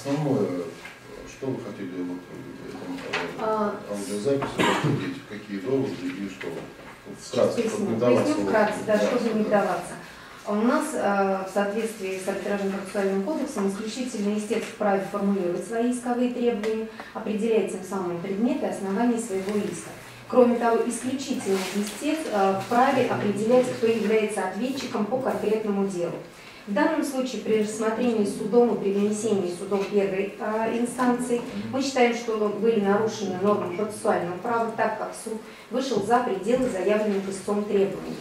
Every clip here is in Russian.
основное, что вы хотели вот в этом аудиозаписи обсудить, какие доводы и что? Поясню вкратце, да, чтобы не вдаваться. У нас в соответствии с Арбитражным процессуальным кодексом исключительный истец вправе формулировать свои исковые требования, определяет тем самым предметы и основания своего иска. Кроме того, исключительный истец вправе определять, кто является ответчиком по конкретному делу. В данном случае при рассмотрении судом и при вынесении судом первой инстанции мы считаем, что были нарушены нормы процессуального права, так как суд вышел за пределы заявленных истцом требований.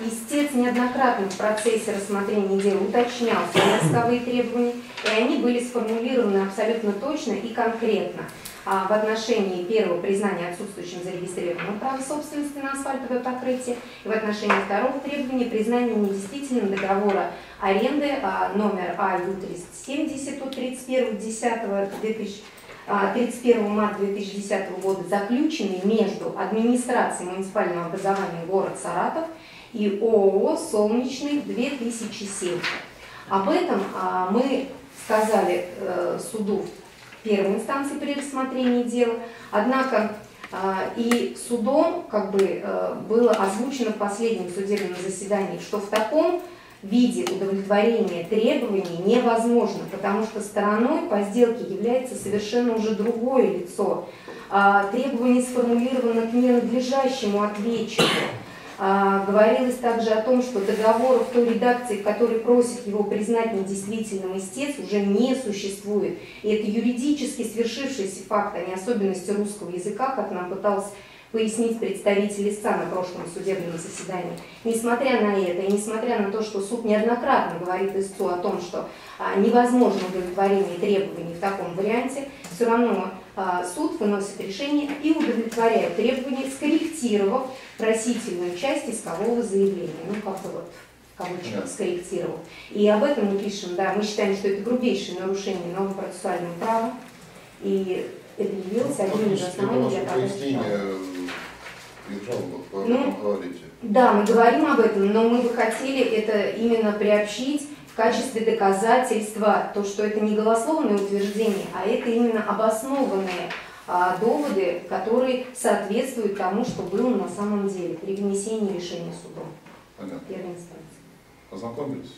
Истец неоднократно в процессе рассмотрения дела уточнял свои исковые требования, и они были сформулированы абсолютно точно и конкретно. В отношении первого признания отсутствующим зарегистрированного права собственности на асфальтовое покрытие и в отношении второго требования признания недействительным договора аренды номер АЮ-370 от 31 марта 2010 года, заключенный между администрацией муниципального образования город Саратов и ООО «Солнечный 2007». Об этом мы сказали суду в первой инстанции при рассмотрении дела, однако и судом было озвучено в последнем судебном заседании, что в таком виде удовлетворения требований невозможно, потому что стороной по сделке является совершенно уже другое лицо. Требование сформулировано к ненадлежащему ответчику. Говорилось также о том, что договора в той редакции, в которой просит его признать недействительным истец, уже не существует. И это юридически свершившийся факт, а не особенности русского языка, как нам пытался пояснить представитель истца на прошлом судебном заседании. Несмотря на это и несмотря на то, что суд неоднократно говорит истцу о том, что невозможно удовлетворение требований в таком варианте, все равно суд выносит решение и удовлетворяет требования, скорректировав просительную часть искового заявления. В кавычках скорректировал. И об этом мы пишем, да, мы считаем, что это грубейшее нарушение норм процессуального права, и это явилось одним из оснований для Да, мы говорим об этом, но мы бы хотели это именно приобщить в качестве доказательства, то, что это не голословное утверждение, а это именно обоснованные доводы, которые соответствуют тому, что было на самом деле при вынесении решения судом. Понятно. Первой инстанции. Познакомились?